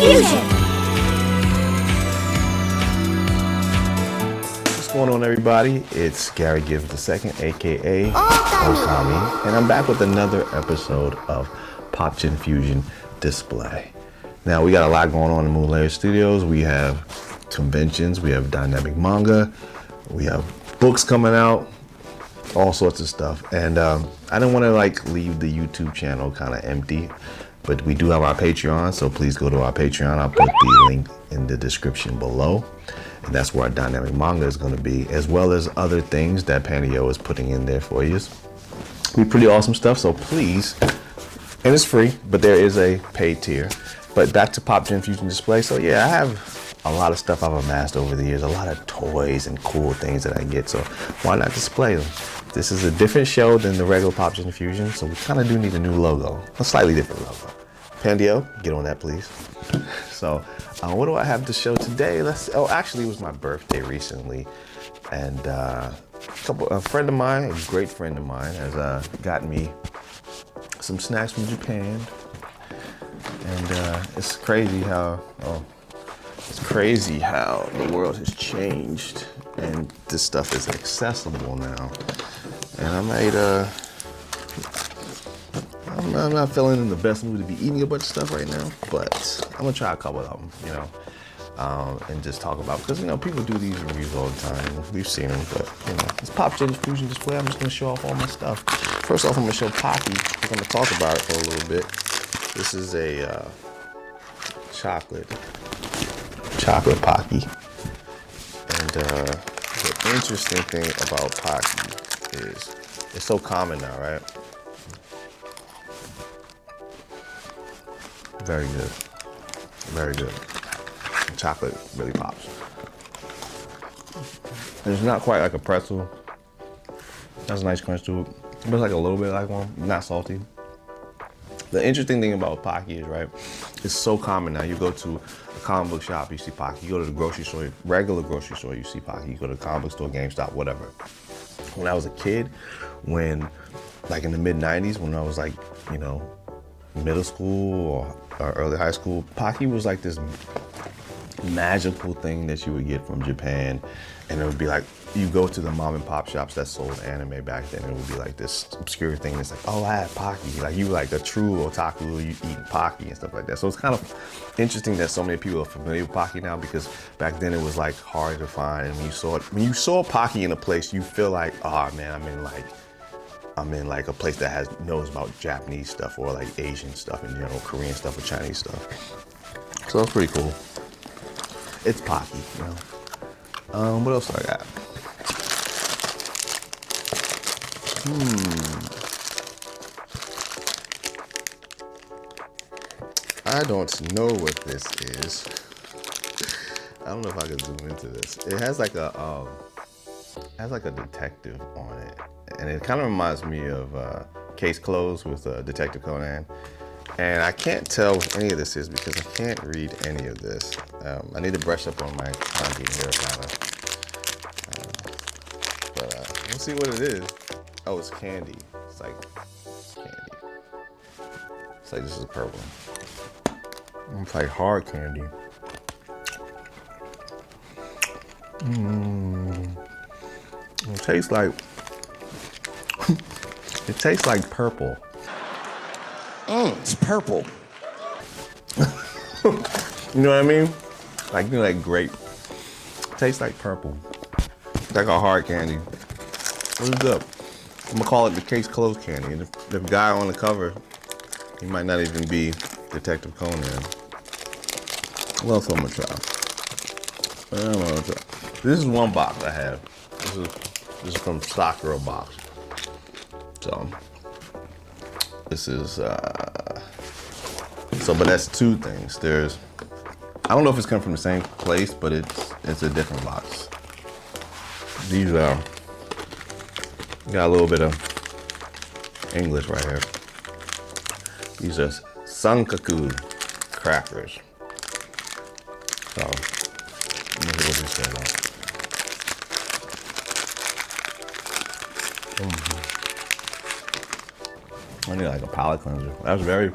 Fusion! What's going on, everybody? It's Gary Gibbs II, aka OKAMI, and I'm back with another episode of Pop Gen Fusion Display. Now, we got a lot going on in Moonlayer Studios. We have conventions, we have dynamic manga, we have books coming out, all sorts of stuff. And I didn't want to leave the YouTube channel kind of empty, but we do have our Patreon, so please go to our Patreon. I'll put the link in the description below. And that's where our dynamic manga is going to be, as well as other things that Pandio is putting in there for you. Be pretty awesome stuff, so please, and it's free, but there is a paid tier. But back to Pop Gen Fusion Display. So yeah, I have a lot of stuff I've amassed over the years, a lot of toys and cool things that I get, so why not display them? This is a different show than the regular Pop Gen Fusion, so we kind of do need a new logo, a slightly different logo. Pandio, get on that, please. So, what do I have to show today? Actually, it was my birthday recently, and a friend of mine, a great friend of mine, has gotten me some snacks from Japan, and it's crazy how the world has changed, and this stuff is accessible now. And I'm not feeling in the best mood to be eating a bunch of stuff right now, but I'm gonna try a couple of them, and just talk about, because people do these reviews all the time. We've seen them, but it's Pop Gen Fusion Display. I'm just gonna show off all my stuff. First off, I'm gonna show Pocky. I'm gonna talk about it for a little bit. This is a chocolate Pocky, and the interesting thing about Pocky is it's so common now, right? Very good. Very good. Chocolate really pops. And it's not quite like a pretzel. Has a nice crunch to it. But it's like a little bit like one, not salty. The interesting thing about Pocky is, right, it's so common now. You go to a comic book shop, you see Pocky. You go to the grocery store, regular grocery store, you see Pocky. You go to the comic book store, GameStop, whatever. When I was a kid, in the mid-90s, when I was middle school or early high school, Pocky was like this magical thing that you would get from Japan, and it would be like, you go to the mom and pop shops that sold anime back then, and it would be like this obscure thing that's like, oh, I had Pocky. Like, you were like a true otaku, you eat Pocky and stuff like that. So it's kind of interesting that so many people are familiar with Pocky now, because back then it was like hard to find, and when you saw Pocky in a place, you feel like, oh man, I'm in a place that knows about Japanese stuff, or like Asian stuff in general, Korean stuff or Chinese stuff. So that's pretty cool. It's Pocky, What else do I got? I don't know what this is. I don't know if I can zoom into this. It has like a detective on it. And it kind of reminds me of Case Closed with Detective Conan. And I can't tell what any of this is because I can't read any of this. I need to brush up on my kanji here, but we'll see what it is. Oh, it's candy. It's like candy. It's like, this is purple. It's like hard candy. It tastes like purple. It's purple. You know what I mean? Like grape. It tastes like purple. It's like a hard candy. What's up? I'm gonna call it the Case Closed candy. And the guy on the cover, he might not even be Detective Conan. What else I'm gonna try? This is one box I have. This is from Sakura box. So this is but that's two things. I don't know if it's coming from the same place, but it's a different box. These got a little bit of English right here. These are Sankaku crackers. So let me see what this says. I need like a palate cleanser. That's very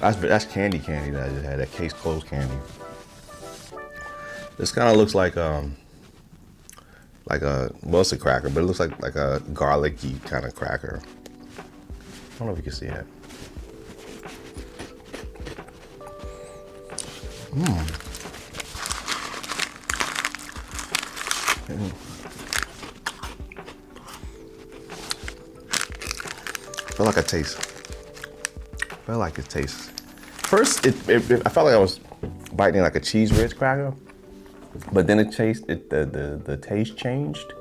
That's candy that I just had, that case closed candy. This kind of looks like a, well, it's a cracker, but it looks like a garlicky kind of cracker. I don't know if you can see that. I feel like it tastes. First, I felt like I was biting like a cheese Ritz cracker, but then the taste changed,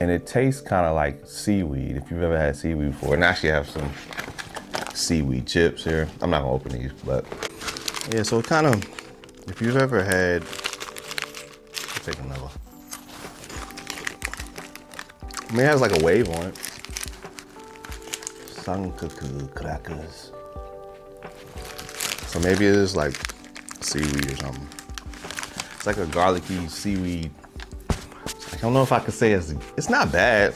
and it tastes kind of like seaweed. If you've ever had seaweed before, and actually I have some seaweed chips here. I'm not gonna open these, but yeah. So it kind of, if you've ever had, I'll take another. I mean, it has like a wave on it. Sankaku crackers. So maybe it is like seaweed or something. It's like a garlicky seaweed. I don't know if I could say it's not bad,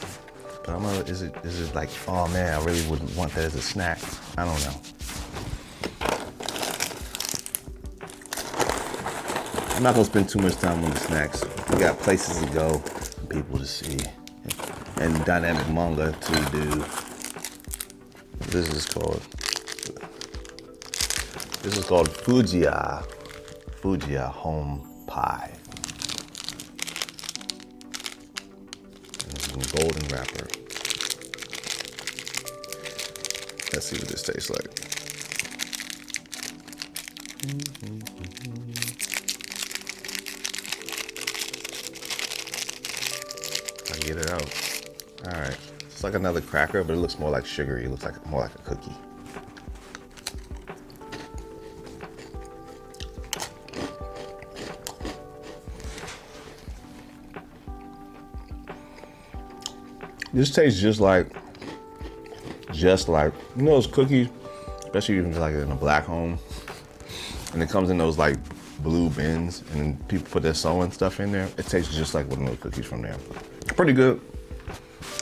but I'm gonna, is it like, oh man, I really wouldn't want that as a snack. I don't know. I'm not gonna spend too much time on the snacks. We got places to go, and people to see, and dynamic manga to do. This is called Fujiya Home Pie. And it's in a golden wrapper. Let's see what this tastes like. I get it out. All right. It's like another cracker, but it looks more like sugary. It looks like more like a cookie. This tastes just like you know those cookies, especially even like in a black home, and it comes in those like blue bins, and then people put their sewing stuff in there. It tastes just like one of those cookies from there. Pretty good.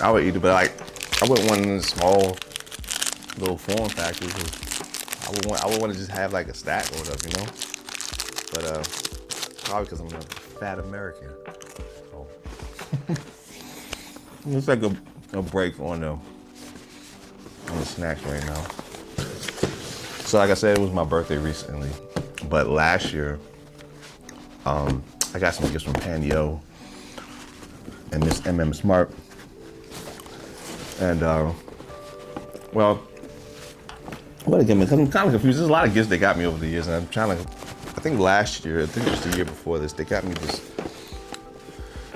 I would eat it, but like I wouldn't want it in small little form factors. I would want to just have like a stack or whatever, you know. But probably because I'm a fat American. So. It's like a break on the snacks right now. So like I said, it was my birthday recently, but last year I got some gifts from Panio and Miss MM Smart. And well, what again? Because I'm kind of confused. There's a lot of gifts they got me over the years, and I'm trying to. I think last year, I think it was the year before this, they got me this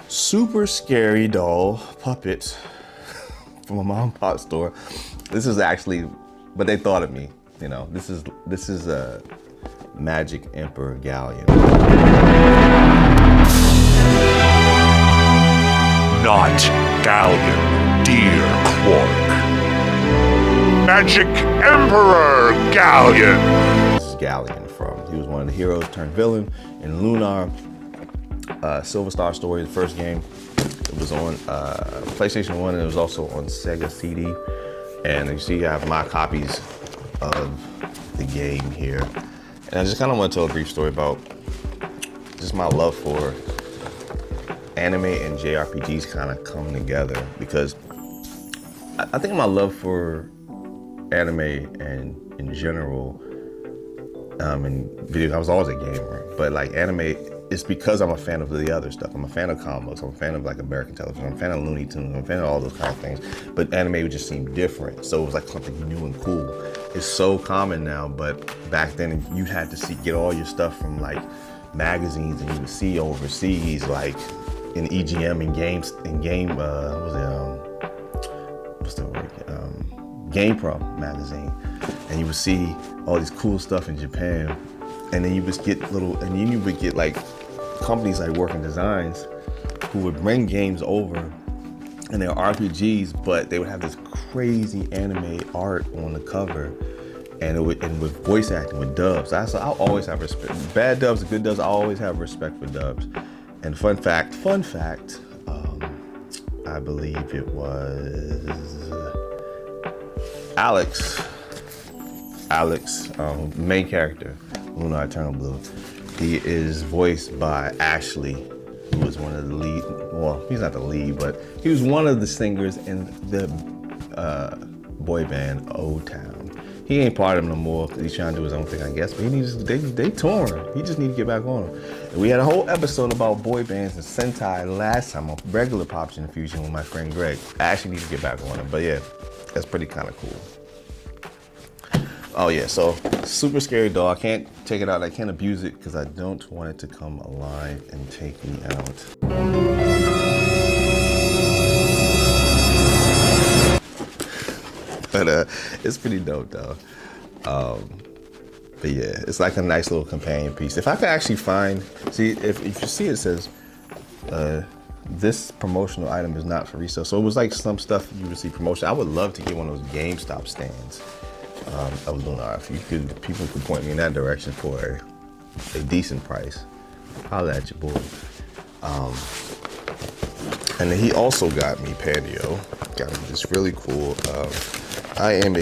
super scary doll puppet from a mom and pop store. This is actually, but they thought of me. You know, this is a Magic Emperor Galleon. Not Galleon, dear Quark. Magic Emperor Galleon. This is Galleon he was one of the heroes turned villain in Lunar Silver Star Story, the first game. It was on PlayStation 1 and it was also on Sega CD. And you see I have my copies of the game here. And I just kind of want to tell a brief story about just my love for anime and JRPGs kind of come together, because I think my love for anime and in general, and video, I was always a gamer, but like anime, it's because I'm a fan of the other stuff. I'm a fan of comic books, I'm a fan of like American television, I'm a fan of Looney Tunes, I'm a fan of all those kind of things, but anime would just seem different. So it was like something new and cool. It's so common now, but back then you had to get all your stuff from like magazines, and you would see overseas, like in EGM and GamePro magazine, and you would see all this cool stuff in Japan, and then you would get you would get like companies like Working Designs who would bring games over, and they're RPGs, but they would have this crazy anime art on the cover, and with voice acting, with dubs. I'll always have respect. Bad dubs, good dubs, I always have respect for dubs. And fun fact, I believe it was Alex Alex, main character, Lunar Eternal Blue. He is voiced by Ashley, who was one of the lead. Well, he's not the lead, but he was one of the singers in the boy band Old Town. He ain't part of them no more because he's trying to do his own thing, I guess. But he needs they torn. He just need to get back on them. And we had a whole episode about boy bands and Sentai last time on regular Pops in Fusion with my friend Greg. I actually need to get back on it, but yeah, that's pretty kind of cool. Oh yeah, so super scary doll. I can't take it out. I can't abuse it because I don't want it to come alive and take me out. But it's pretty dope though. But yeah, it's like a nice little companion piece. If I could actually find, see, if you see it says, this promotional item is not for resale. So it was like some stuff you would see promotion. I would love to get one of those GameStop stands of Lunar. If you could, people could point me in that direction for a decent price. Holla at your boy. And then he also got me Pandio. Got me this really cool. I am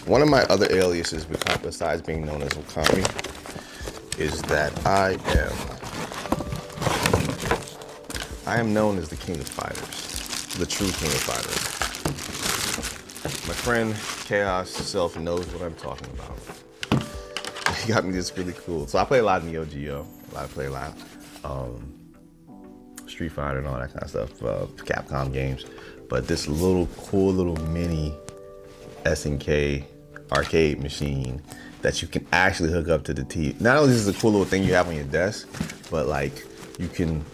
one of my other aliases, besides being known as OKAMI, is that I am known as the King of Fighters, the true King of Fighters. My friend Chaos himself knows what I'm talking about. He got me this really cool. So I play a lot of Neo Geo. I play a lot Street Fighter and all that kind of stuff, Capcom games. But this cool little mini SNK arcade machine that you can actually hook up to the TV. Not only is this a cool little thing you have on your desk, but like you can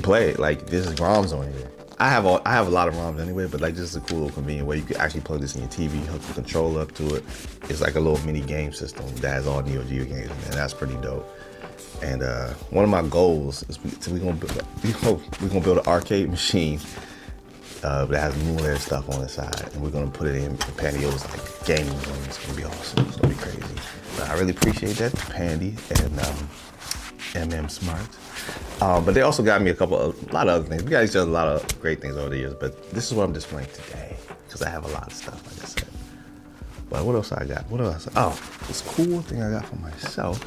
play it. Like this is ROMs on here. I have a lot of ROMs anyway, but like this is a cool little convenient way you can actually plug this in your TV, hook the controller up to it. It's like a little mini game system that has all Neo Geo games, and that's pretty dope. And one of my goals is we're gonna build an arcade machine that has emulator stuff on the side, and we're gonna put it in Pandio's like gaming room. It's gonna be awesome. It's gonna be crazy. But I really appreciate that, Pandy and MM Smart. But they also got me a lot of other things. We got each other a lot of great things over the years. But this is what I'm displaying today because I have a lot of stuff, like I said. But what else I got? What else? Oh, this cool thing I got for myself.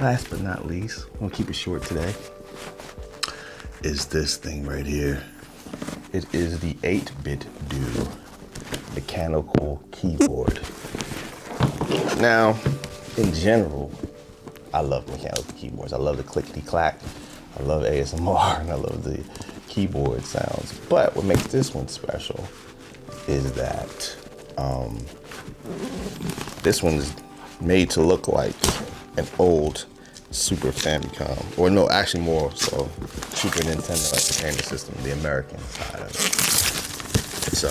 Last but not least, I'm gonna keep it short today. Is this thing right here? It is the 8-bit Do mechanical keyboard. Now, in general, I love mechanical keyboards. I love the clickety-clack. I love ASMR, and I love the keyboard sounds. But what makes this one special is that this one is made to look like an old Super Famicom, or no, actually more so Super Nintendo Entertainment System, the American side of it. So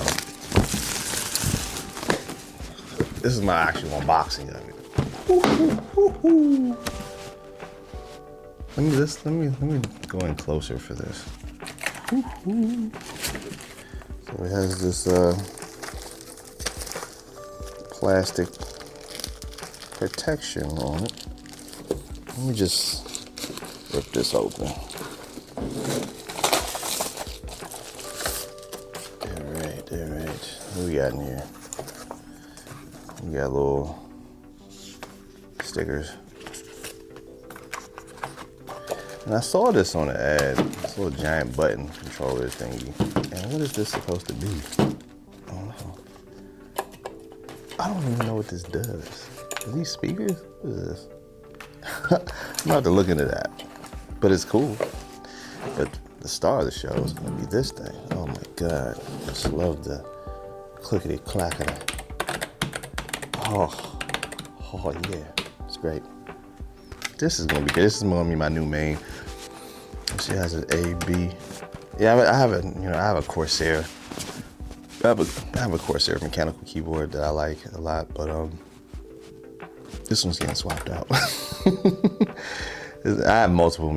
this is my actual unboxing of it. Let me go in closer for this. So it has this plastic protection on it. Let me just rip this open. All right. What we got in here? We got little stickers. And I saw this on the ad, this little giant button controller thingy. And what is this supposed to be? I don't know. I don't even know what this does. Are these speakers? What is this? I'm gonna have to look into that. But it's cool. But the star of the show is gonna be this thing. Oh my God. I just love the clickety clackety. Oh yeah. It's great. This is gonna be good. This is gonna be my new main. She has an A, B. Yeah, I have a Corsair. I have a Corsair mechanical keyboard that I like a lot, but this one's getting swapped out. I have multiple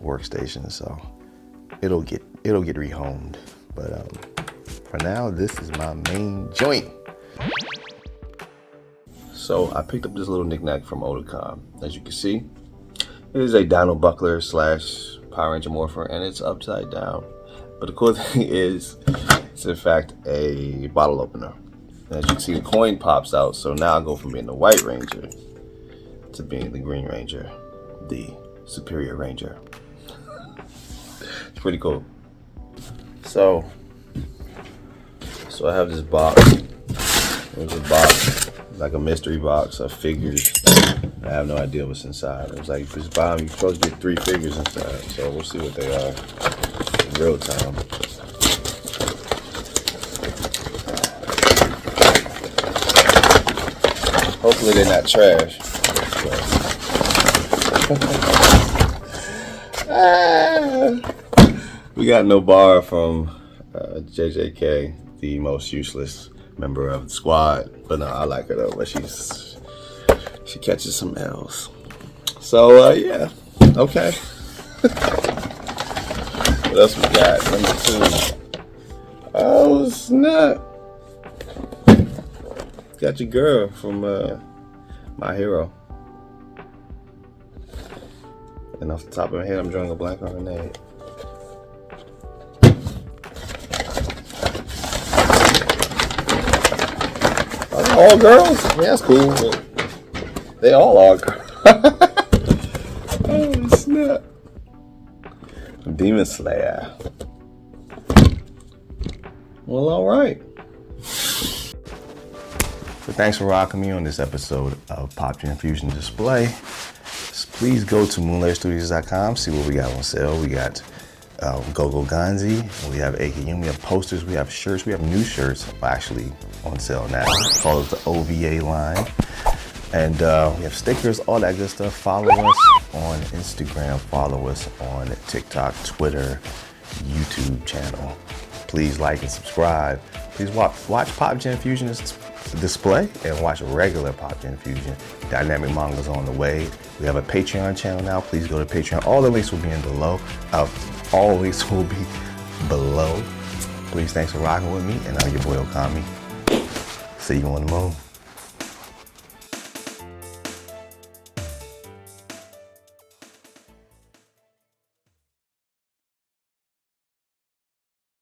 workstations, so it'll get rehomed. But for now, this is my main joint. So I picked up this little knickknack from Otakon. As you can see, it is a Dino Buckler / Power Ranger Morpher, and it's upside down. But the cool thing is, it's in fact a bottle opener. As you can see, the coin pops out. So now I go from being the White Ranger to being the Green Ranger, the Superior Ranger. It's pretty cool. So I have this box. There's a box, like a mystery box of figures. I have no idea what's inside. It was like, just buy them. You're supposed to get 3 figures inside. So we'll see what they are in real time. Hopefully they're not trash. We got no bar from JJK, the most useless member of the squad. But no, I like her though. But she catches some L's. So yeah, okay. What else we got? Number 2. Oh snap! Got your girl from My Hero. And off the top of my head, I'm drawing a blank on her name. Are they all girls? Yeah, that's cool. But they all are girls. Oh snap! Demon Slayer. Well, all right. So thanks for rocking me on this episode of Popgen Fusion Display. Please go to moonlightstudios.com, see what we got on sale. We got Go-Go Ganzi, we have AKM, we have posters, we have shirts, we have new shirts actually on sale now. Call it the OVA line. And we have stickers, all that good stuff. Follow us on Instagram, follow us on TikTok, Twitter, YouTube channel. Please like and subscribe. Please watch Popgen Fusion Display and watch regular Popgen Fusion. Dynamic Manga's on the way. We have a Patreon channel now. Please go to Patreon. All the links will be in below. All links will be below. Please, thanks for rocking with me. And I'm your boy OKAMI. See you on the moon.